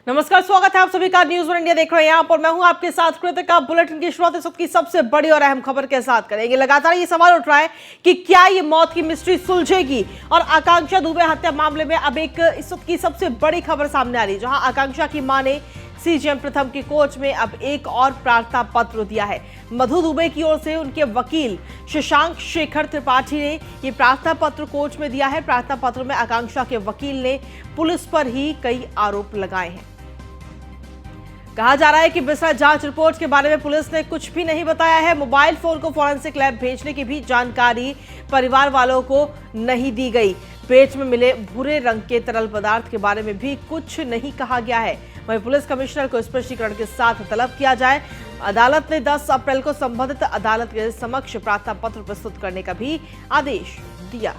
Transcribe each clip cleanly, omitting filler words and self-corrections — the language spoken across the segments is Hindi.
नमस्कार, स्वागत है आप सभी का न्यूज़ वन इंडिया देख रहे हैं। यहाँ पर मैं हूं आपके साथ कृतिका। बुलेटिन की शुरुआत इस वक्त की सबसे बड़ी और अहम खबर के साथ करेंगे। लगातार ये सवाल उठ रहा है कि क्या ये मौत की मिस्ट्री सुलझेगी, और आकांक्षा दुबे हत्या मामले में अब एक इस वक्त की सबसे बड़ी खबर सामने आ रही है, जहां आकांक्षा की मां ने सीजेएम प्रथम की कोर्ट में अब एक और प्रार्थना पत्र दिया है। मधु दुबे की ओर से उनके वकील शशांक शेखर त्रिपाठी ने यह प्रार्थना पत्र कोर्ट में दिया है। प्रार्थना पत्र में आकांक्षा के वकील ने पुलिस पर ही कई आरोप लगाए हैं। कहा जा रहा है कि बिस्तर जांच रिपोर्ट के बारे में पुलिस ने कुछ भी नहीं बताया है। मोबाइल फोन को फॉरेंसिक लैब भेजने की भी जानकारी परिवार वालों को नहीं दी गई। पेट में मिले भूरे रंग के तरल पदार्थ के बारे में भी कुछ नहीं कहा गया है। वहीं पुलिस कमिश्नर को स्पष्टीकरण के साथ तलब किया जाए। अदालत ने 10 अप्रैल को संबंधित अदालत के समक्ष प्रार्थना पत्र प्रस्तुत करने का भी आदेश दिया।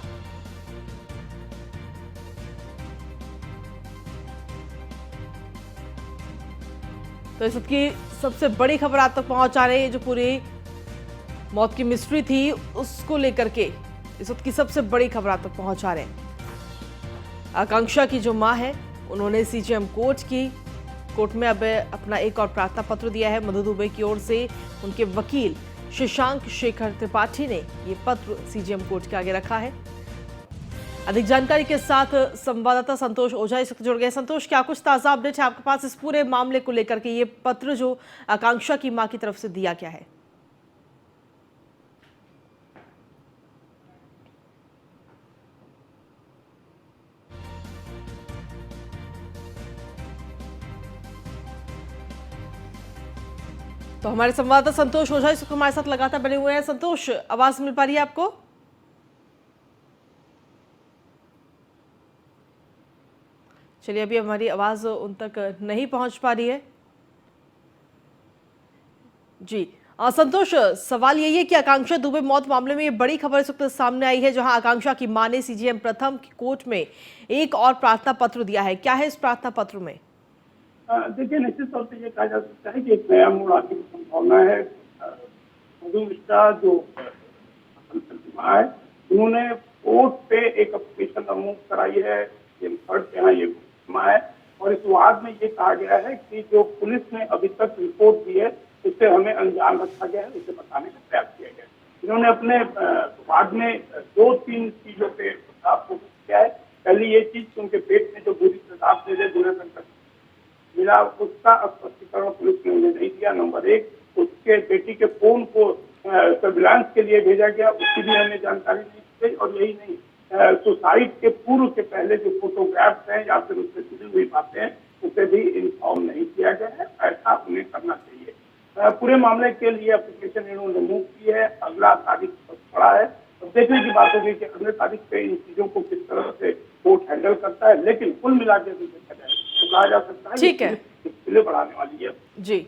तो इस वक्त की सबसे बड़ी खबर आप तक पहुंचा रहे हैं। जो पूरी मौत की मिस्ट्री थी उसको लेकर के इस वक्त की सबसे बड़ी खबर आप तक पहुंचा रहे हैं। आकांक्षा की जो मां है, उन्होंने सीजेएम कोर्ट में अब अपना एक और प्रार्थना पत्र दिया है। मधु दुबे की ओर से उनके वकील शशांक शेखर त्रिपाठी ने ये पत्र सीजेएम कोर्ट के आगे रखा है। अधिक जानकारी के साथ संवाददाता संतोष ओझा इस वक्त जुड़ गए। संतोष, क्या कुछ ताजा अपडेट है आपके पास इस पूरे मामले को लेकर के? ये पत्र जो आकांक्षा की मां की तरफ से दिया गया है। तो हमारे संवाददाता संतोष ओझा इस वक्त हमारे साथ लगातार बने हुए हैं। संतोष, आवाज मिल पा रही है आपको? चलिए, अभी हमारी आवाज उन तक नहीं पहुंच पा रही है। जी संतोष, सवाल यही है कि आकांक्षा दुबे मौत मामले में ये बड़ी खबर इस वक्त सामने आई है, जहां आकांक्षा की मां ने सीजेएम प्रथम की कोर्ट में एक और प्रार्थना पत्र दिया है। क्या है इस प्रार्थना पत्र में? देखिए, निश्चित तौर से ये कहा जा सकता है कि एक नया मोड़ आने की संभावना है। मधु मिश्रा जो मां है, उन्होंने कोर्ट पे एक एप्लीकेशन मूव कराई है। थर्ड के यहाँ ये मां है, और इस वाद में ये कहा गया है कि जो पुलिस ने अभी तक रिपोर्ट दी है उससे हमें अनजान रखा गया है, उसे बताने का प्रयास किया गया है। इन्होंने अपने वाद में 2-3 चीजों पे फोकस किया है। पहली ये चीज कि उनके पेट में जो बुरी पदार्थ बुरे संकट मिला, उसका स्पष्टीकरण पुलिस ने उन्हें नहीं दिया। नंबर 1, उसके बेटी के फोन को सर्विलांस के लिए भेजा गया, उसकी भी हमें जानकारी नहीं दी गई। और यही नहीं, सुसाइड के पूर्व के पहले जो फोटोग्राफ्स हैं या फिर उससे जुड़ी हुई बातें हैं, उसे भी इन्फॉर्म नहीं किया गया है। ऐसा उन्हें करना चाहिए। पूरे मामले के लिए एप्लीकेशन इन्होंने मूव की है। अगला तारीख पड़ा है, तो देखने की बात होगी कि अगले तारीख पे इन चीजों को किस तरह से कोर्ट हैंडल करता है। लेकिन कुल मिला के देखा जाए तो कहा जा सकता है ठीक है, कि बढ़ाने वाली है। जी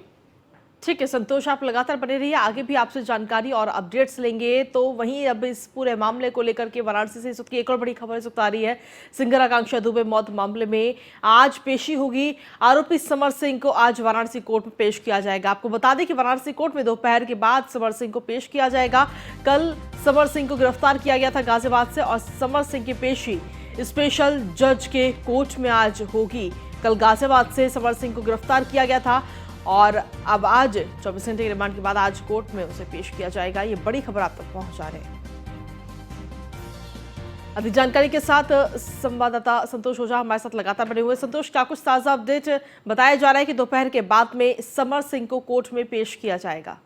ठीक है संतोष, आप लगातार बने रहिए, आगे भी आपसे जानकारी और अपडेट्स लेंगे। तो वहीं अब इस पूरे मामले को लेकर के वाराणसी से इस वक्त की एक और बड़ी खबर इस वक्त आ रही है। सिंगर आकांक्षा दुबे मौत मामले में आज पेशी होगी। आरोपी समर सिंह को आज वाराणसी कोर्ट में पेश किया जाएगा। आपको बता दें कि वाराणसी कोर्ट में दोपहर के बाद समर सिंह को पेश किया जाएगा। कल समर सिंह को गिरफ्तार किया गया था गाजियाबाद से, और समर सिंह की पेशी स्पेशल जज के कोर्ट में आज होगी। कल गाजियाबाद से समर सिंह को गिरफ्तार किया गया था, और अब आज 24 घंटे के रिमांड के बाद आज कोर्ट में उसे पेश किया जाएगा। ये बड़ी खबर आप तक पहुंचा रहे हैं। अधिक जानकारी के साथ संवाददाता संतोष ओझा हमारे साथ लगातार बने हुए। संतोष, क्या कुछ ताजा अपडेट? बताया जा रहा है कि दोपहर के बाद में समर सिंह को कोर्ट में पेश किया जाएगा।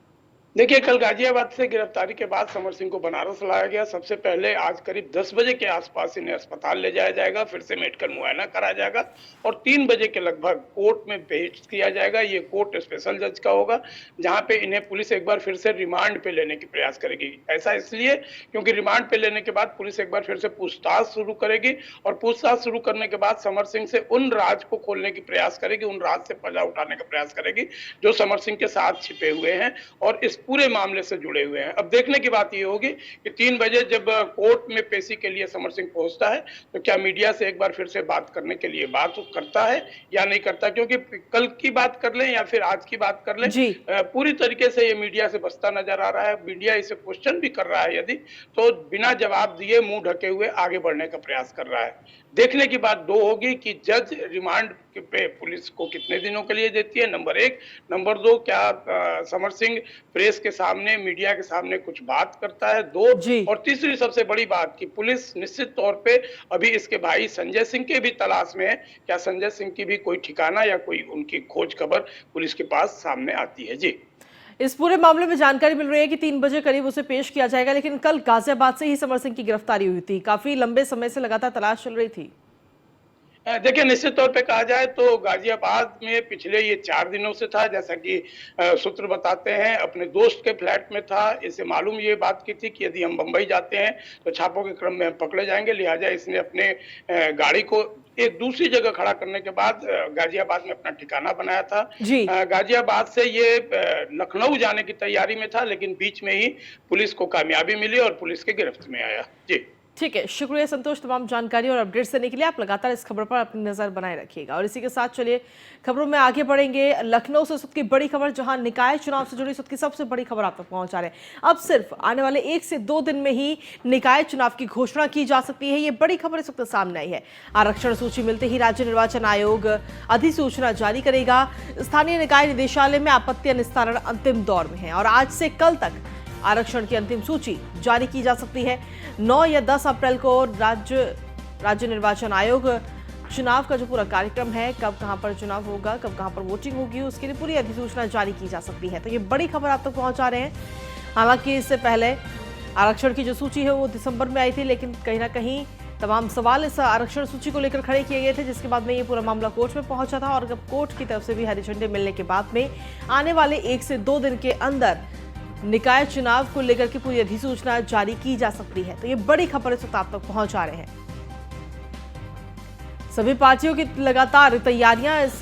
देखिए, कल गाजियाबाद से गिरफ्तारी के बाद समर सिंह को बनारस लाया गया। सबसे पहले आज करीब 10 बजे के आसपास इन्हें अस्पताल ले जाया जाएगा, फिर से मेडिकल मुआयना कराया जाएगा और 3 बजे के लगभग कोर्ट में पेश किया जाएगा। ये कोर्ट स्पेशल जज का होगा, जहां पे इन्हें पुलिस एक बार फिर से रिमांड पे लेने की प्रयास करेगी। ऐसा इसलिए क्योंकि रिमांड पे लेने के बाद पुलिस एक बार फिर से पूछताछ शुरू करेगी, और पूछताछ शुरू करने के बाद समर सिंह से उन राज को खोलने की प्रयास करेगी, उन राज से पर्दा उठाने का प्रयास करेगी जो समर सिंह के साथ छिपे हुए हैं और इस पूरे मामले से जुड़े हुए हैं। अब देखने की बात यह होगी कि 3 बजे जब कोर्ट में पेशी के लिए समर सिंह पहुंचता है तो क्या मीडिया से एक बार फिर से बात करने के लिए बात करता है या नहीं करता, क्योंकि कल की बात कर लें या फिर आज की बात कर लें, पूरी तरीके से ये मीडिया से बचता नजर आ रहा है। मीडिया इसे क्वेश्चन भी कर रहा है, यदि तो बिना जवाब दिए मुंह ढके हुए आगे बढ़ने का प्रयास कर रहा है। देखने की बात दो होगी कि जज रिमांड पे पुलिस को कितने दिनों के लिए देती है, नंबर एक। नंबर दो, क्या समर सिंह प्रेस के सामने, मीडिया के सामने कुछ बात करता है, दो। जी। और तीसरी सबसे बड़ी बात कि पुलिस निश्चित तौर पे अभी इसके भाई संजय सिंह के भी तलाश में है। क्या संजय सिंह की भी कोई ठिकाना या कोई उनकी खोज खबर पुलिस के पास सामने आती है? जी। इस पूरे मामले में जानकारी मिल रही है कि 3 बजे करीब उसे पेश किया जाएगा, लेकिन कल गाजियाबाद से ही समर सिंह की गिरफ्तारी हुई थी। काफी लंबे समय से लगातार तलाश चल रही थी। देखिए, निश्चित तौर पे कहा जाए तो गाजियाबाद में पिछले ये 4 दिनों से था, जैसा कि सूत्र बताते हैं, अपने दोस्त के फ्लैट में था। इसे मालूम ये बात की थी कि यदि हम बंबई जाते हैं तो छापों के क्रम में हम पकड़े जाएंगे, लिहाजा इसने अपने गाड़ी को एक दूसरी जगह खड़ा करने के बाद गाजियाबाद में अपना ठिकाना बनाया था। जी। गाजियाबाद से ये लखनऊ जाने की तैयारी में था, लेकिन बीच में ही पुलिस को कामयाबी मिली और पुलिस के गिरफ्त में आया। जी। ठीक है, शुक्रिया संतोष तमाम जानकारी और अपडेट्स देने के लिए। आप लगातार इस खबर पर अपनी नजर बनाए रखिएगा। और इसी के साथ चलिए खबरों में आगे बढ़ेंगे। लखनऊ से इस वक्त की बड़ी खबर, जहां निकाय चुनाव से जुड़ी इस वक्त की सबसे बड़ी खबर आप तक पहुंचा रहे हैं। अब सिर्फ आने वाले 1 से 2 दिन में ही निकाय चुनाव की घोषणा की जा सकती है, ये बड़ी खबर इस वक्त सामने आई है। आरक्षण सूची मिलते ही राज्य निर्वाचन आयोग अधिसूचना जारी करेगा। स्थानीय निकाय निदेशालय में आपत्ति निस्तारण अंतिम दौर में है और आज से कल तक आरक्षण की अंतिम सूची जारी की जा सकती है। 9 या 10 अप्रैल को राज्य निर्वाचन आयोग चुनाव का जो पूरा कार्यक्रम है, कब कहां पर चुनाव होगा, कब कहां पर वोटिंग होगी, उसके लिए पूरी अधिसूचना जारी की जा सकती है। तो ये बड़ी खबर आप तक पहुंचा रहे हैं। हालांकि इससे पहले आरक्षण की जो सूची है वो दिसंबर में आई थी, लेकिन कहीं ना कहीं तमाम सवाल इस आरक्षण सूची को लेकर खड़े किए गए थे, जिसके बाद में ये पूरा मामला कोर्ट में पहुंचा था। और कोर्ट की तरफ से भी हरी झंडी मिलने के बाद में आने वाले 1 से 2 दिन के अंदर निकाय चुनाव को लेकर के पूरी अधिसूचना जारी की जा सकती है। तो ये बड़ी खबर इस वक्त आप तक पहुंचा रहे हैं। सभी पार्टियों की लगातार तैयारियां, इस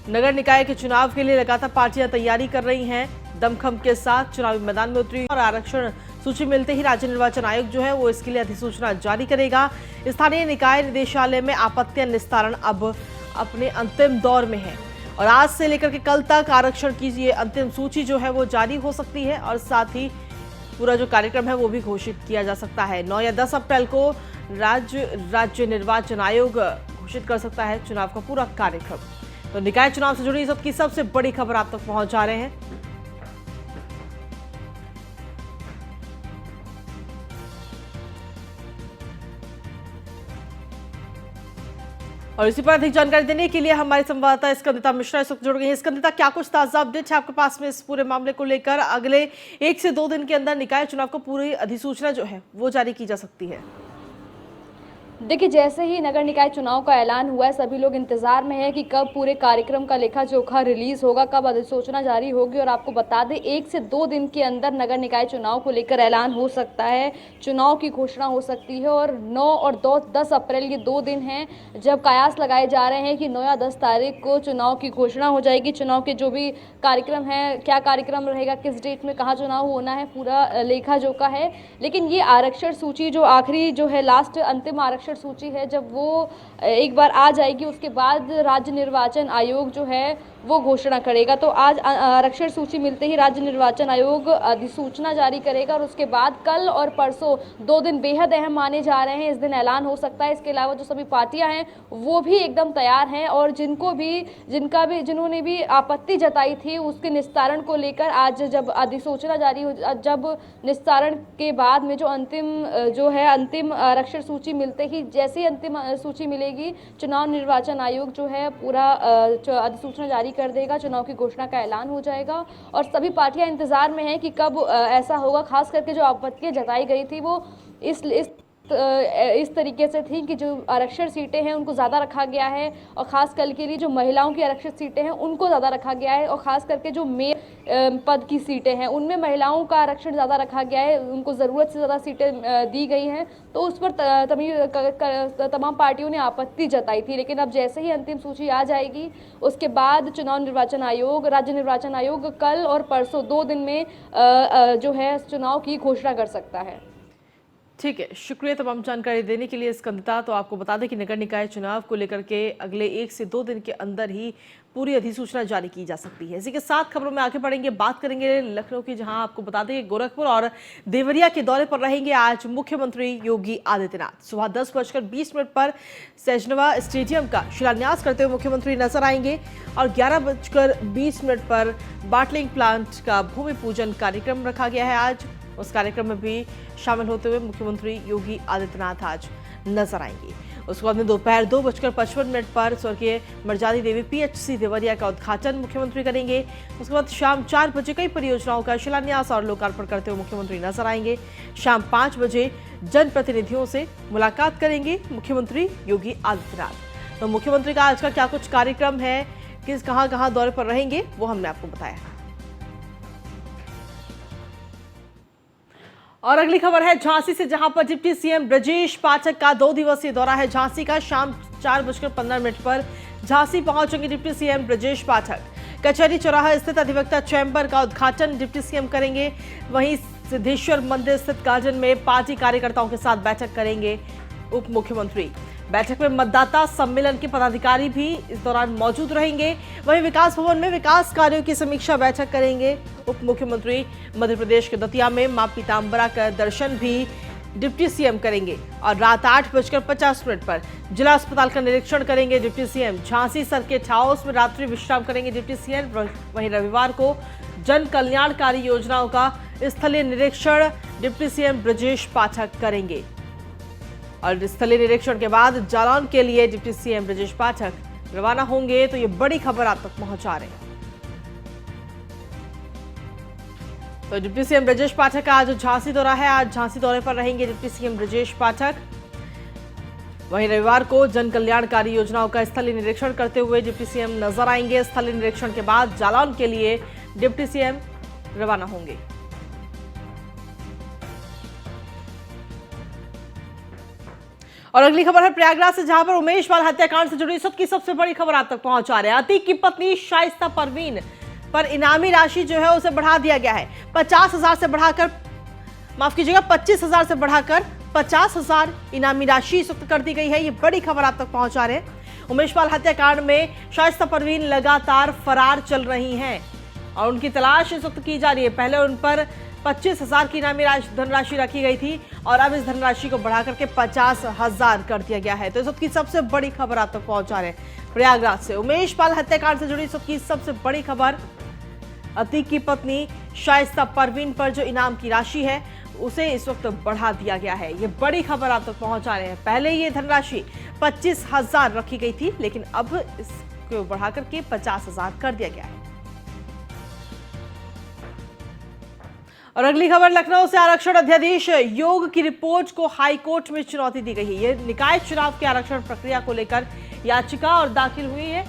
नगर निकाय के चुनाव के लिए लगातार पार्टियां तैयारी कर रही हैं, दमखम के साथ चुनावी मैदान में उतरी। और आरक्षण सूची मिलते ही राज्य निर्वाचन आयोग जो है वो इसके लिए अधिसूचना जारी करेगा। स्थानीय निकाय निदेशालय में आपत्ति निस्तारण अब अपने अंतिम दौर में है और आज से लेकर के कल तक आरक्षण की ये अंतिम सूची जो है वो जारी हो सकती है और साथ ही पूरा जो कार्यक्रम है वो भी घोषित किया जा सकता है। 9 या 10 अप्रैल को राज्य निर्वाचन आयोग घोषित कर सकता है चुनाव का पूरा कार्यक्रम। तो निकाय चुनाव से जुड़ी सबकी सबसे बड़ी खबर आप तक पहुंचा रहे हैं। और इसी पर अधिक जानकारी देने के लिए हमारे संवाददाता स्कंदिता मिश्रा इस वक्त जुड़ गई हैं। स्कंदिता, क्या कुछ ताजा अपडेट है आपके पास में इस पूरे मामले को लेकर? अगले 1 से 2 दिन के अंदर निकाय चुनाव को पूरी अधिसूचना जो है वो जारी की जा सकती है। देखिए, जैसे ही नगर निकाय चुनाव का ऐलान हुआ है, सभी लोग इंतजार में है कि कब पूरे कार्यक्रम का लेखा जोखा रिलीज होगा, कब अधिसूचना जारी होगी। और आपको बता दें, 1 से 2 दिन के अंदर नगर निकाय चुनाव को लेकर ऐलान हो सकता है, चुनाव की घोषणा हो सकती है। और 9 और 10 अप्रैल ये 2 दिन हैं जब कयास लगाए जा रहे हैं कि 9 या 10 तारीख को चुनाव की घोषणा हो जाएगी। चुनाव के जो भी कार्यक्रम है, क्या कार्यक्रम रहेगा, किस डेट में कहाँ चुनाव होना है, पूरा लेखा जोखा है। लेकिन ये आरक्षण सूची जो आखिरी जो है लास्ट अंतिम आरक्षण सूची है, जब वो एक बार आ जाएगी उसके बाद राज्य निर्वाचन आयोग जो है वो घोषणा करेगा। तो आज आरक्षण सूची मिलते ही राज्य निर्वाचन आयोग अधिसूचना जारी करेगा और उसके बाद कल और परसों 2 दिन बेहद अहम माने जा रहे हैं। इस दिन ऐलान हो सकता है। इसके अलावा जो सभी पार्टियां हैं वो भी एकदम तैयार हैं और जिन्होंने भी आपत्ति जताई थी उसके निस्तारण को लेकर आज जब अधिसूचना जारी हो, जब निस्तारण के बाद में जो अंतिम आरक्षण सूची मिलते ही जैसे अंतिम सूची मिलेगी, चुनाव निर्वाचन आयोग जो है पूरा अधिसूचना जारी कर देगा, चुनाव की घोषणा का ऐलान हो जाएगा। और सभी पार्टियां इंतजार में हैं कि कब ऐसा होगा। खास करके जो आपत्तियां जताई गई थी वो इस तरीके से थी कि जो आरक्षण सीटें हैं उनको ज़्यादा रखा गया है और ख़ास कर के लिए जो महिलाओं की आरक्षित सीटें हैं उनको ज़्यादा रखा गया है और ख़ास करके जो मेयर पद की सीटें हैं उनमें महिलाओं का आरक्षण ज़्यादा रखा गया है, उनको ज़रूरत से ज़्यादा सीटें दी गई हैं। तो उस पर तमाम पार्टियों ने आपत्ति जताई थी। लेकिन अब जैसे ही अंतिम सूची आ जाएगी उसके बाद राज्य निर्वाचन आयोग कल और परसों 2 दिन में जो है चुनाव की घोषणा कर सकता है। ठीक है, शुक्रिया तमाम जानकारी देने के लिए स्कंदता। तो आपको बता दें कि नगर निकाय चुनाव को लेकर के अगले 1 से 2 दिन के अंदर ही पूरी अधिसूचना जारी की जा सकती है। इसी के साथ खबरों में आगे बढ़ेंगे, बात करेंगे लखनऊ की, जहां आपको बता दें कि गोरखपुर और देवरिया के दौरे पर रहेंगे आज मुख्यमंत्री योगी आदित्यनाथ। सुबह 10:20 पर सैजनवा स्टेडियम का शिलान्यास करते हुए मुख्यमंत्री नजर आएंगे और 11:20 पर बाटलिंग प्लांट का भूमि पूजन कार्यक्रम रखा गया है। आज उस कार्यक्रम में भी शामिल होते हुए मुख्यमंत्री योगी आदित्यनाथ आज नजर आएंगे। उसके बाद में दोपहर 2:55 पर स्वर्गीय मर्जादी देवी PHC देवरिया का उद्घाटन मुख्यमंत्री करेंगे। उसके बाद शाम 4 बजे कई परियोजनाओं का शिलान्यास और लोकार्पण करते हुए मुख्यमंत्री नजर आएंगे। शाम 5 बजे जनप्रतिनिधियों से मुलाकात करेंगे मुख्यमंत्री योगी आदित्यनाथ। तो मुख्यमंत्री का आज का क्या कुछ कार्यक्रम है, कहां दौरे पर रहेंगे, वो हमने आपको बताया। और अगली खबर है झांसी से, जहां पर डिप्टी सीएम ब्रजेश पाठक का 2 दिवसीय दौरा है झांसी का। शाम 4:15 पर झांसी पहुंचेंगे डिप्टी सीएम ब्रजेश पाठक। कचहरी चौराहा स्थित अधिवक्ता चैम्बर का उद्घाटन डिप्टी सीएम करेंगे। वहीं सिद्धेश्वर मंदिर स्थित गार्डन में पार्टी कार्यकर्ताओं के साथ बैठक करेंगे उप मुख्यमंत्री। बैठक में मतदाता सम्मेलन के पदाधिकारी भी इस दौरान मौजूद रहेंगे। वहीं विकास भवन में विकास कार्यों की समीक्षा बैठक करेंगे उप मुख्यमंत्री। मध्य प्रदेश के दतिया में मां पीताम्बरा का दर्शन भी डिप्टी सीएम करेंगे और रात 8:50 पर जिला अस्पताल का निरीक्षण करेंगे deputy CM. Jhansi circuit house में रात्रि विश्राम करेंगे डिप्टी सीएम। वहीं रविवार को जन कल्याणकारी योजनाओं का स्थलीय निरीक्षण डिप्टी सीएम ब्रजेश पाठक करेंगे और स्थलीय निरीक्षण के बाद जालौन के लिए डिप्टी सीएम ब्रजेश पाठक रवाना होंगे। तो ये बड़ी खबर आप तक पहुंचा रहे हैं। तो डिप्टी सीएम ब्रजेश पाठक का आज झांसी दौरा है। आज झांसी दौरे पर रहेंगे डिप्टी सीएम ब्रजेश पाठक। वहीं रविवार को जन कल्याणकारी योजनाओं का स्थलीय निरीक्षण करते हुए डिप्टी सीएम नजर आएंगे। स्थलीय निरीक्षण के बाद जालौन के लिए डिप्टी सीएम रवाना होंगे। और अगली खबर है प्रयागराज से, जहां पर उमेश पाल हत्याकांड से जुड़ी की सबसे बड़ी खबर आप तक पहुंचा रहे हैं। अतीक की पत्नी शाइस्ता परवीन पर इनामी राशि जो है उसे बढ़ा दिया गया है। 50,000 से बढ़ाकर, माफ कीजिएगा, 25,000 से बढ़ाकर 50,000 इनामी राशि इस वक्त कर दी गई है। ये बड़ी खबर आप तक पहुंचा रहे हैं। उमेश पाल हत्याकांड में शाइस्ता परवीन लगातार फरार चल रही हैं और उनकी तलाश इस वक्त की जा रही है। पहले उन पर 25,000 की इनामी धनराशि रखी गई थी और अब इस धनराशि को बढ़ा करके 50,000 कर दिया गया है। तो इस वक्त की सबसे बड़ी खबर आप तक पहुंचा रहे हैं प्रयागराज से। उमेश पाल हत्याकांड से जुड़ी इस वक्त की सबसे बड़ी खबर, अतीक की पत्नी शाइस्ता परवीन पर जो इनाम की राशि है उसे इस वक्त बढ़ा दिया गया है। ये बड़ी खबर आप तक पहुंचा रहे हैं। पहले ये धनराशि 25,000 रखी गई थी, लेकिन अब इसको बढ़ा करके 50,000 कर दिया गया है। और अगली खबर लखनऊ से, आरक्षण अध्यादेश योग की रिपोर्ट को हाईकोर्ट में चुनौती दी गई है। ये निकाय चुनाव के आरक्षण प्रक्रिया को लेकर याचिका और दाखिल हुई है।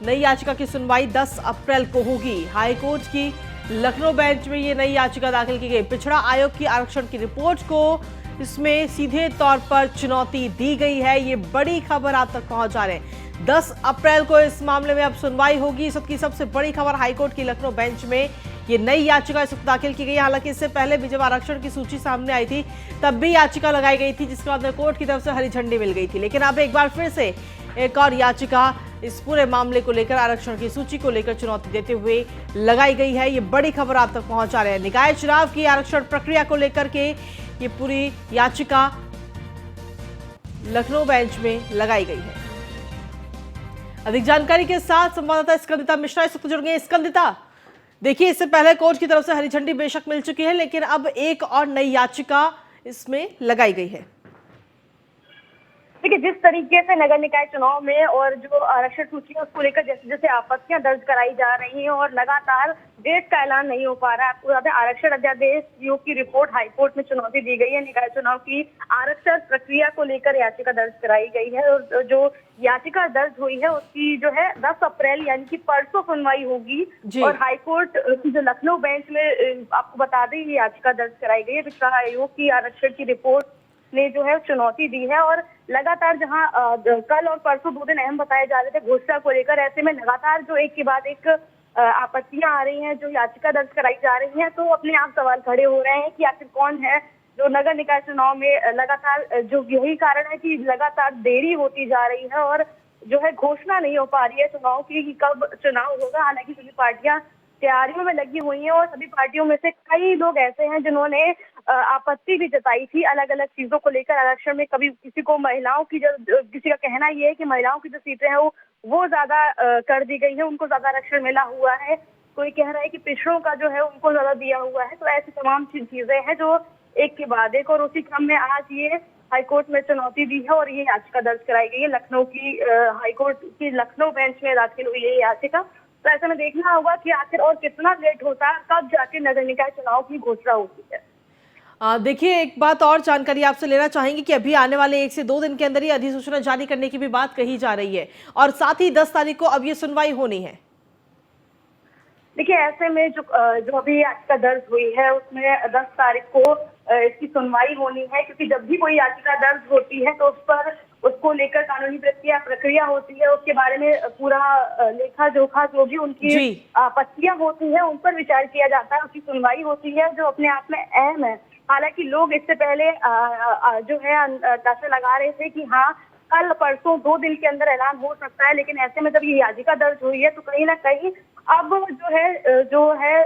नई याचिका की सुनवाई 10 अप्रैल को होगी। हाईकोर्ट की लखनऊ बेंच में ये नई याचिका दाखिल की गई। पिछड़ा आयोग की आरक्षण की रिपोर्ट को इसमें सीधे तौर पर चुनौती दी गई है। ये बड़ी खबर आप तक पहुंचा रहे हैं। 10 अप्रैल को इस मामले में अब सुनवाई होगी। इस वक्त की सबसे बड़ी खबर, हाईकोर्ट की लखनऊ बेंच में ये नई याचिका इस वक्त दाखिल की गई। हालांकि इससे पहले भी जब आरक्षण की सूची सामने आई थी तब भी याचिका लगाई गई थी, जिसके बाद कोर्ट की तरफ से हरी झंडी मिल गई थी। लेकिन अब एक बार फिर से एक और याचिका इस पूरे मामले को लेकर, आरक्षण की सूची को लेकर चुनौती देते हुए लगाई गई है। ये बड़ी खबर आप तक पहुंचा रहे हैं। निकाय चुनाव की आरक्षण प्रक्रिया को लेकर के ये पूरी याचिका लखनऊ बेंच में लगाई गई है। अधिक जानकारी के साथ संवाददाता स्कंदिता मिश्रा इस वक्त जुड़ गए। स्कंदिता, देखिए, इससे पहले कोर्ट की तरफ से हरी झंडी बेशक मिल चुकी है, लेकिन अब एक और नई याचिका इसमें लगाई गई है। देखिए, जिस तरीके से नगर निकाय चुनाव में और जो आरक्षण सूची है उसको लेकर जैसे जैसे आपत्तियां दर्ज कराई जा रही हैं और लगातार डेट का ऐलान नहीं हो पा रहा है। आपको बता दें, आरक्षण अध्यादेश योग की रिपोर्ट हाईकोर्ट में चुनौती दी गई है। निकाय चुनाव की आरक्षण प्रक्रिया को लेकर याचिका दर्ज कराई गई है और जो याचिका दर्ज हुई है उसकी जो है 10 अप्रैल यानी कि परसों सुनवाई होगी। और हाईकोर्ट की जो लखनऊ बेंच में आपको बता दें ये याचिका दर्ज कराई गई है। पिछड़ा आयोग की आरक्षण की रिपोर्ट ने जो है चुनौती दी है और लगातार जहां कल और परसों 2 दिन अहम बताए जा रहे थे घोषणा को लेकर, ऐसे में लगातार जो एक के बाद एक आपत्तियां आ रही हैं, जो याचिका दर्ज कराई जा रही हैं, तो अपने आप सवाल खड़े हो रहे हैं कि आखिर कौन है जो नगर निकाय चुनाव में लगातार जो यही कारण है कि लगातार देरी होती जा रही है और जो है घोषणा नहीं हो पा रही है चुनाव की कि कब चुनाव होगा। हालांकि सभी पार्टियां तैयारियों में लगी हुई हैं और सभी पार्टियों में से कई लोग ऐसे हैं जिन्होंने आपत्ति भी जताई थी अलग अलग चीजों को लेकर आरक्षण में। कभी किसी को महिलाओं की किसी का कहना ये है कि महिलाओं की जो सीटें हैं वो ज्यादा कर दी गई है, उनको ज्यादा आरक्षण मिला हुआ है। कोई कह रहा है कि पिछड़ों का जो है उनको ज्यादा दिया हुआ है। तो ऐसी तमाम चीजें हैं जो एक के बाद एक, और उसी क्रम में आज ये हाईकोर्ट में चुनौती दी है और ये याचिका दर्ज कराई गई है लखनऊ की हाईकोर्ट की लखनऊ बेंच में दाखिल हुई है याचिका। तो ऐसे में देखना होगा कि आखिर और कितना लेट होता है, कब जाके नगर निकाय चुनाव की घोषणा होती है। देखिए, एक बात और जानकारी आपसे लेना चाहेंगे कि अभी आने वाले 1 से 2 दिन के अंदर ही अधिसूचना जारी करने की भी बात कही जा रही है और साथ ही 10 तारीख को अब ये सुनवाई होनी है। देखिए, ऐसे में जो अभी याचिका दर्ज हुई है उसमें 10 तारीख को इसकी सुनवाई होनी है, क्योंकि जब भी कोई याचिका दर्ज होती है तो उस पर उसको लेकर कानूनी प्रक्रिया होती है, उसके बारे में पूरा लेखा जोखा जो भी उनकी आपत्तियां होती है उन पर विचार किया जाता है, उसकी सुनवाई होती है जो अपने आप में अहम है। हालांकि लोग इससे पहले जो है अंदाजा लगा रहे थे कि हाँ कल परसों 2 दिन के अंदर ऐलान हो सकता है, लेकिन ऐसे में जब ये याचिका दर्ज हुई है तो कहीं ना कहीं अब जो है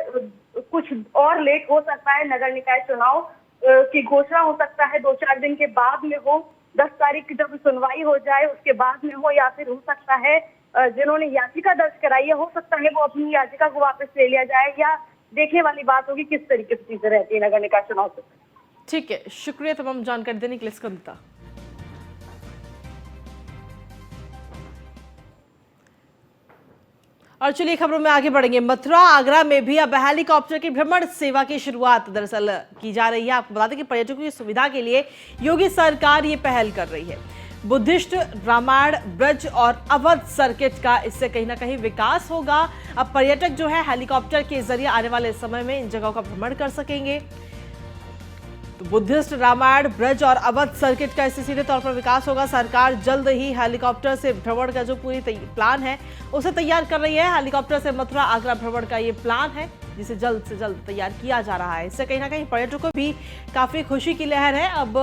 कुछ और लेट हो सकता है। नगर निकाय चुनाव की घोषणा हो सकता है 2-4 दिन के बाद में हो, 10 तारीख की जब सुनवाई हो जाए उसके बाद में हो, या फिर हो सकता है जिन्होंने याचिका दर्ज कराई है हो सकता है वो अपनी याचिका को वापस ले लिया जाए, या देखने वाली बात होगी किस तरीके से चीजें रहती है नगर निकाय चुनाव से। ठीक है, शुक्रिया तमाम जानकारी देने के लिए स्कंदता। और चलिए खबरों में आगे बढ़ेंगे। मथुरा आगरा में भी अब हेलीकॉप्टर की भ्रमण सेवा की शुरुआत दरअसल की जा रही है। आपको बता दें कि पर्यटकों की सुविधा के लिए योगी सरकार ये पहल कर रही है। बुद्धिस्ट रामायण ब्रज और अवध सर्किट का इससे कहीं ना कहीं विकास होगा। अब पर्यटक जो है हेलीकॉप्टर के जरिए आने वाले समय में इन जगहों का भ्रमण कर सकेंगे। तो बुद्धिस्ट रामायण ब्रज और अवध सर्किट का इससे सीधे तौर पर विकास होगा। सरकार जल्द ही हेलीकॉप्टर से भ्रमण का जो पूरी प्लान है उसे तैयार कर रही है। हेलीकॉप्टर से मथुरा आगरा भ्रमण का ये प्लान है जिसे जल्द से जल्द तैयार किया जा रहा है। इससे कहीं ना कहीं पर्यटकों को भी काफी खुशी की लहर है। अब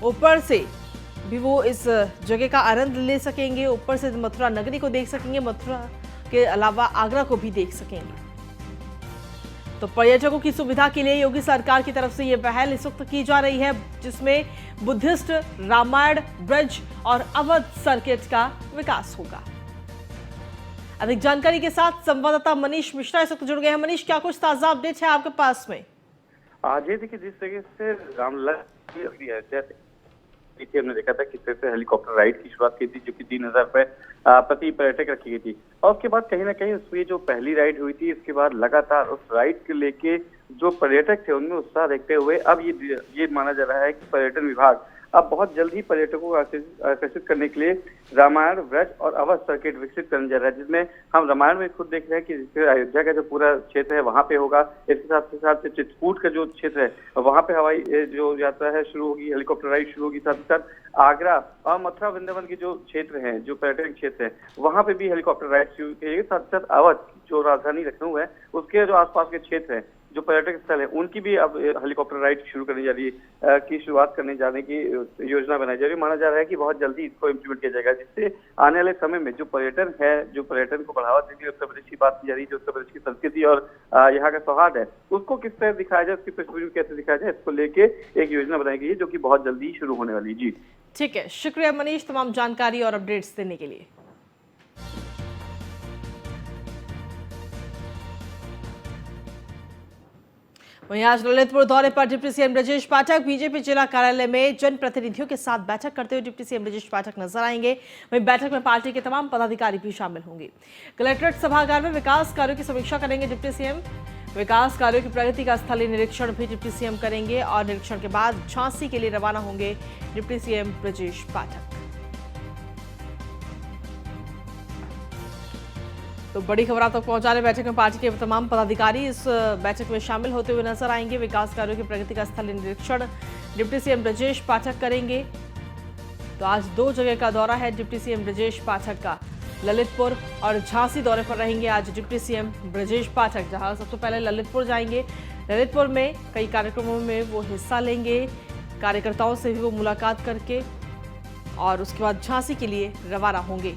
ऊपर से भी वो इस जगह का आनंद ले सकेंगे, ऊपर से मथुरा नगरी को देख सकेंगे, मथुरा के अलावा आगरा को भी देख सकेंगे। तो पर्यटकों की सुविधा के लिए योगी सरकार की तरफ से यह पहल इस वक्त की जा रही है, जिसमें बुद्धिस्ट रामायण ब्रज और अवध सर्किट का विकास होगा। अधिक जानकारी के साथ संवाददाता मनीष मिश्रा इस वक्त जुड़ गए हैं। मनीष, क्या कुछ ताजा अपडेट है आपके पास में? आज ये देखिए, जिस तरीके से रामलला हमने देखा था किस तरह से हेलीकॉप्टर राइड की शुरुआत की थी, जो कि 3,000 रुपए प्रति पर्यटक रखी गई थी, और उसके बाद कहीं ना कहीं उसमें जो पहली राइड हुई थी इसके बाद लगातार उस राइड को लेके जो पर्यटक थे उनमें उत्साह देखते हुए अब ये माना जा रहा है कि पर्यटन विभाग अब बहुत जल्द ही पर्यटकों को आकर्षित करने के लिए रामायण ब्रज और अवध सर्किट विकसित करने जा रहा है, जिसमें हम रामायण में खुद देख रहे हैं कि अयोध्या का जो पूरा क्षेत्र है वहां पे होगा। इसके साथ चित्रकूट का जो क्षेत्र है वहां पे हवाई जो यात्रा है शुरू होगी, हेलीकॉप्टर राइड शुरू होगी। साथ ही साथ आगरा और मथुरा वृंदावन के जो क्षेत्र हैं, जो पर्यटन क्षेत्र है, वहां पे भी हेलीकॉप्टर राइड शुरू की जाएगी। साथ ही साथ अवध जो राजधानी लखनऊ है उसके जो आसपास के क्षेत्र है, जो पर्यटक स्थल है, उनकी भी अब हेलीकॉप्टर राइड शुरू करने जा रही है की शुरुआत करने जाने की योजना बनाई जा रही है। माना जा रहा है कि बहुत जल्दी इसको इम्प्लीमेंट किया जाएगा, जिससे आने वाले समय में जो पर्यटन है, जो पर्यटन को बढ़ावा देने के लिए उत्तर प्रदेश की बात की जा रही है, जो उत्तर प्रदेश की संस्कृति और यहाँ का सौहार्द है, उसको किस तरह दिखाया जाए, उसकी पृष्ठभूमि कैसे दिखाया जाए, इसको लेके एक योजना बनाई गई है जो कि बहुत जल्दी शुरू होने वाली है। जी ठीक है, शुक्रिया मनीष तमाम जानकारी और अपडेट्स देने के लिए। वहीं आज ललितपुर दौरे पर deputy CM Brajesh Pathak BJP जिला कार्यालय में जनप्रतिनिधियों के साथ बैठक करते हुए डिप्टी सीएम ब्रजेश पाठक नजर आएंगे। वहीं बैठक में पार्टी के तमाम पदाधिकारी भी शामिल होंगे। कलेक्ट्रेट सभागार में विकास कार्यों की समीक्षा करेंगे डिप्टी सीएम। विकास कार्यों की प्रगति का स्थलीय निरीक्षण भी डिप्टी सीएम करेंगे और निरीक्षण के बाद झांसी के लिए रवाना होंगे डिप्टी सीएम ब्रजेश पाठक। तो बड़ी खबर आप तक पहुंचाने बैठक में पार्टी के तमाम पदाधिकारी इस बैठक में शामिल होते हुए नजर आएंगे। विकास कार्यों की प्रगति का स्थलीय निरीक्षण डिप्टी सीएम ब्रजेश पाठक करेंगे। तो आज 2 जगह का दौरा है डिप्टी सीएम ब्रजेश पाठक का, ललितपुर और झांसी दौरे पर रहेंगे आज डिप्टी सीएम ब्रजेश पाठक, जहां सबसे पहले ललितपुर जाएंगे, ललितपुर में कई कार्यक्रमों में वो हिस्सा लेंगे, कार्यकर्ताओं से भी वो मुलाकात करके और उसके बाद झांसी के लिए रवाना होंगे।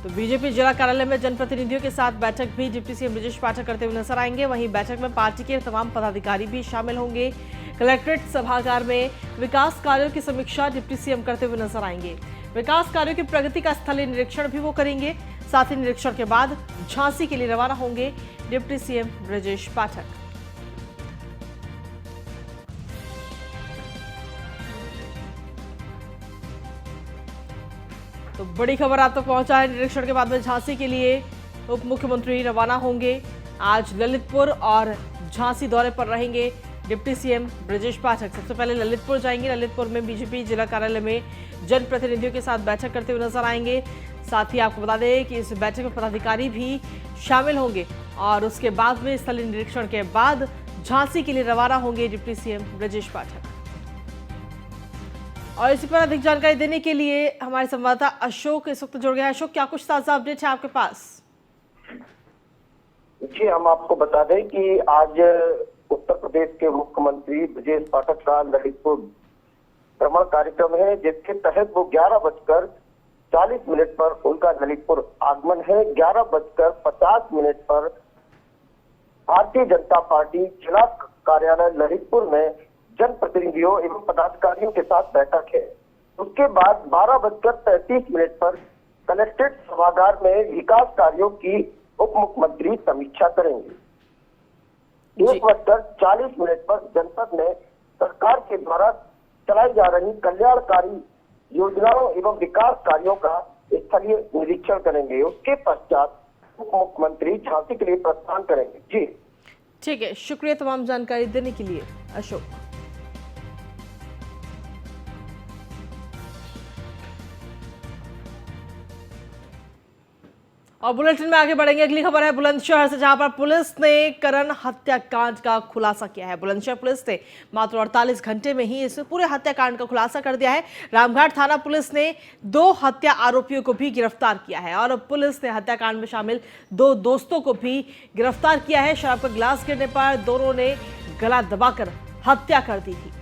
तो बीजेपी जिला कार्यालय में जनप्रतिनिधियों के साथ बैठक भी डिप्टी सीएम ब्रजेश पाठक करते हुए नजर आएंगे। वहीं बैठक में पार्टी के तमाम पदाधिकारी भी शामिल होंगे। कलेक्ट्रेट सभागार में विकास कार्यों की समीक्षा डिप्टी सीएम करते हुए नजर आएंगे। विकास कार्यों की प्रगति का स्थलीय निरीक्षण भी वो करेंगे। साथ ही निरीक्षण के बाद झांसी के लिए रवाना होंगे डिप्टी सीएम ब्रजेश पाठक। तो बड़ी खबर आप तक पहुंचा है। निरीक्षण के बाद में झांसी के लिए उप मुख्यमंत्री रवाना होंगे। आज ललितपुर और झांसी दौरे पर रहेंगे डिप्टी सीएम ब्रजेश पाठक। सबसे पहले ललितपुर जाएंगे। ललितपुर में बीजेपी जिला कार्यालय में जनप्रतिनिधियों के साथ बैठक करते हुए नजर आएंगे। साथ ही आपको बता दें कि इस बैठक में पदाधिकारी भी शामिल होंगे और उसके बाद में स्थलीय निरीक्षण के बाद झांसी के लिए रवाना होंगे डिप्टी सीएम ब्रजेश पाठक। और इसी पर अधिक जानकारी देने के लिए हमारे संवाददाता अशोक इस वक्त जुड़ गया है। अशोक, क्या कुछ ताजा अपडेट है आपके पास? जी, हम आपको बता दें कि आज उत्तर प्रदेश के मुख्यमंत्री ब्रजेश पाठक का ललितपुर भ्रमण कार्यक्रम है, जिसके तहत वो 11:40 पर उनका ललितपुर आगमन है। 11:50 पर भारतीय जनता पार्टी जिला कार्यालय ललितपुर में जनप्रतिनिधियों एवं पदाधिकारियों के साथ बैठक है। उसके बाद 12:35 पर कलेक्ट्रेट सभागार में विकास कार्यों की उप मुख्यमंत्री समीक्षा करेंगे। 1:40 पर जनपद में सरकार के द्वारा चलाई जा रही कल्याणकारी योजनाओं एवं विकास कार्यों का स्थलीय निरीक्षण करेंगे। उसके पश्चात उप मुख्यमंत्री झांसी के लिए प्रस्थान करेंगे। जी ठीक है, शुक्रिया तमाम जानकारी देने के लिए अशोक। और बुलेटिन में आगे बढ़ेंगे। अगली खबर है बुलंदशहर से, जहां पर पुलिस ने करण हत्याकांड का खुलासा किया है। बुलंदशहर पुलिस ने मात्र 48 घंटे में ही इस पूरे हत्याकांड का खुलासा कर दिया है। रामघाट थाना पुलिस ने 2 हत्या आरोपियों को भी गिरफ्तार किया है और पुलिस ने हत्याकांड में शामिल 2 दोस्तों को भी गिरफ्तार किया है। शराब का गिलास गिरने पर दोनों ने गला दबाकर हत्या कर दी थी।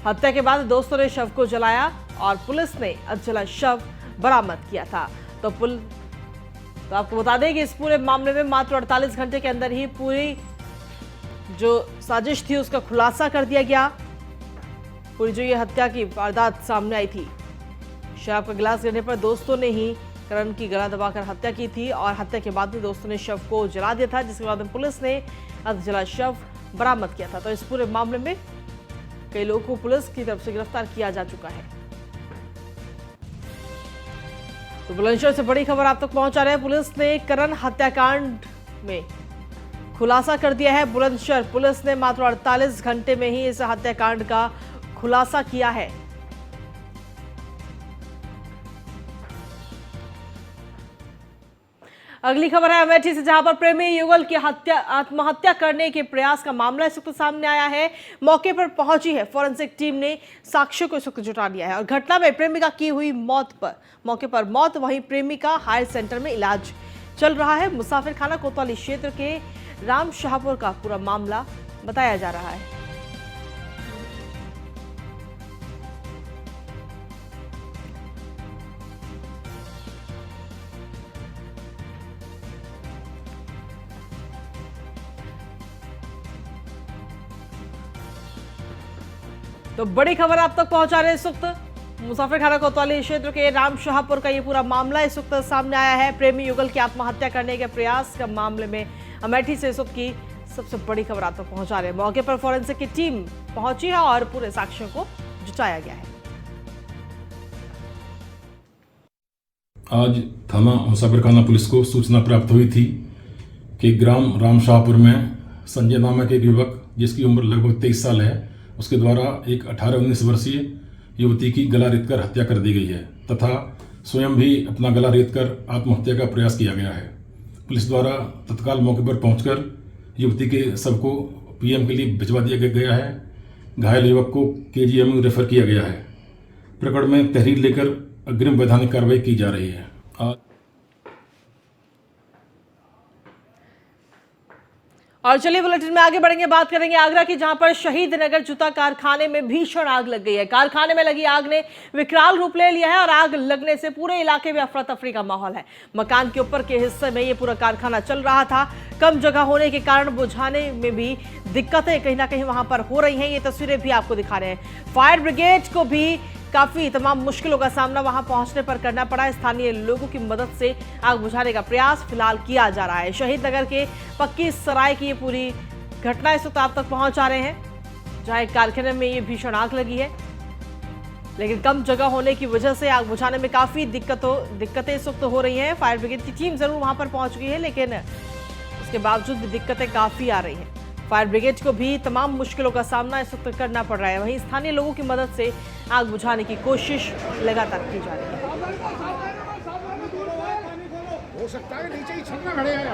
हत्या के बाद दोस्तों ने शव को जलाया और पुलिस ने अधजला शव बरामद किया था। तो आपको बता दें कि इस पूरे मामले में मात्र 48 घंटे के अंदर ही पूरी जो साजिश थी उसका खुलासा कर दिया गया। पूरी जो ये हत्या की वारदात सामने आई थी, शराब का गिलास गिरने पर दोस्तों ने ही करण की गला दबाकर हत्या की थी और हत्या के बाद में दोस्तों ने शव को जला दिया था, जिसके बाद में पुलिस ने अधजला शव बरामद किया था। तो इस पूरे मामले में कई लोगों को पुलिस की तरफ से गिरफ्तार किया जा चुका है। तो बुलंदशहर से बड़ी खबर आप तक पहुंचा रहे हैं। पुलिस ने करण हत्याकांड में खुलासा कर दिया है। बुलंदशहर पुलिस ने मात्र 48 घंटे में ही इस हत्याकांड का खुलासा किया है। अगली खबर है अमेठी से, जहां पर प्रेमी युगल की आत्महत्या करने के प्रयास का मामला इस वक्त सामने आया है। मौके पर पहुंची है फॉरेंसिक टीम ने साक्ष्यों को इस वक्त जुटा लिया है और घटना में प्रेमिका की हुई मौके पर मौत, वहीं प्रेमिका हायर सेंटर में इलाज चल रहा है। मुसाफिर खाना कोतवाली क्षेत्र के राम शाहपुर का पूरा मामला बताया जा रहा है। तो बड़ी खबर आप तक पहुंचा रहे हैं इस वक्त। मुसाफिर खाना कोतवाली क्षेत्र के राम शाहपुर का ये पूरा मामला इस वक्त सामने आया है। प्रेमी युगल की आत्महत्या करने के प्रयास का मामले में अमेठी से इस वक्त की सबसे बड़ी खबर आप तक पहुंचा रहे हैं। मौके पर फॉरेंसिक की टीम पहुंची है और पूरे साक्ष्यों को जुटाया गया है। आज थाना मुसाफिर खाना पुलिस को सूचना प्राप्त हुई थी कि ग्राम राम शाहपुर में संजय नामक एक युवक, जिसकी उम्र लगभग 23 साल है, उसके द्वारा एक 18-19 वर्षीय युवती की गला रेतकर हत्या कर दी गई है तथा स्वयं भी अपना गला रेतकर आत्महत्या का प्रयास किया गया है। पुलिस द्वारा तत्काल मौके पर पहुंचकर युवती के शव को पीएम के लिए भिजवा दिया गया है। घायल युवक को केजीएमयू रेफर किया गया है। प्रकरण में तहरीर लेकर अग्रिम वैधानिक कार्रवाई की जा रही है। और चलिए बुलेटिन में आगे बढ़ेंगे, बात करेंगे आगरा की, जहां पर शहीद नगर जूता कारखाने में भीषण आग लग गई है। कारखाने में लगी आग ने विकराल रूप ले लिया है और आग लगने से पूरे इलाके में अफरा तफरी का माहौल है। मकान के ऊपर के हिस्से में ये पूरा कारखाना चल रहा था। कम जगह होने के कारण बुझाने में भी दिक्कतें कहीं ना कहीं वहां पर हो रही हैं। ये तस्वीरें भी आपको दिखा रहे हैं। फायर ब्रिगेड को भी काफी तमाम मुश्किलों का सामना वहां पहुंचने पर करना पड़ा। स्थानीय लोगों की मदद से आग बुझाने का प्रयास फिलहाल किया जा रहा है। शहीद नगर के पक्की सराय की ये पूरी घटना इस वक्त आप तक पहुंचा रहे हैं, जहां एक कारखाने में ये भीषण आग लगी है, लेकिन कम जगह होने की वजह से आग बुझाने में काफी दिक्कतें इस वक्त हो रही हैं। फायर ब्रिगेड की टीम जरूर वहां पर पहुंच गई है, लेकिन उसके बावजूद भी दिक्कतें काफी आ रही हैं। फायर ब्रिगेड को भी तमाम मुश्किलों का सामना इस वक्त करना पड़ रहा है। वहीं स्थानीय लोगों की मदद से आग बुझाने की कोशिश लगातार की जा रही है। हो सकता है नीचे ही छन्ना खड़े हैं।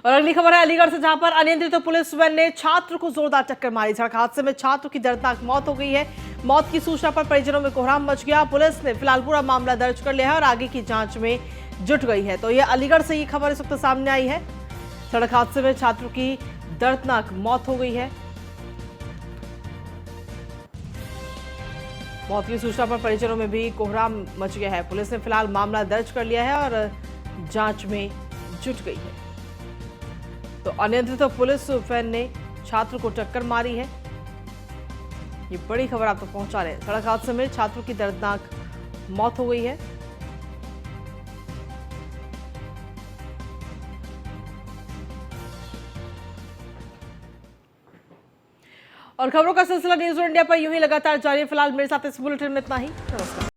और अगली खबर है अलीगढ़ से, जहां पर अनियंत्रित पुलिस वैन ने छात्र को जोरदार टक्कर मारी। सड़क हादसे में छात्र की दर्दनाक मौत हो गई है। मौत की सूचना पर परिजनों में कोहराम मच गया। पुलिस ने फिलहाल पूरा मामला दर्ज कर लिया है और आगे की जांच में जुट गई है। तो ये अलीगढ़ से ये खबर इस वक्त सामने आई है। सड़क हादसे में छात्र की दर्दनाक मौत हो गई है। मौत की सूचना पर परिजनों में भी कोहराम मच गया है। पुलिस ने फिलहाल मामला दर्ज कर लिया है और जांच में जुट गई है। तो अनियंत्रित पुलिस वैन ने छात्र को टक्कर मारी है। ये बड़ी खबर आप तक पहुंचा रहे हैं। सड़क हादसे में छात्र की दर्दनाक मौत हो गई है। और खबरों का सिलसिला न्यूज़ इंडिया पर यूं ही लगातार जारी है। फिलहाल मेरे साथ इस बुलेटिन में इतना ही। नमस्कार।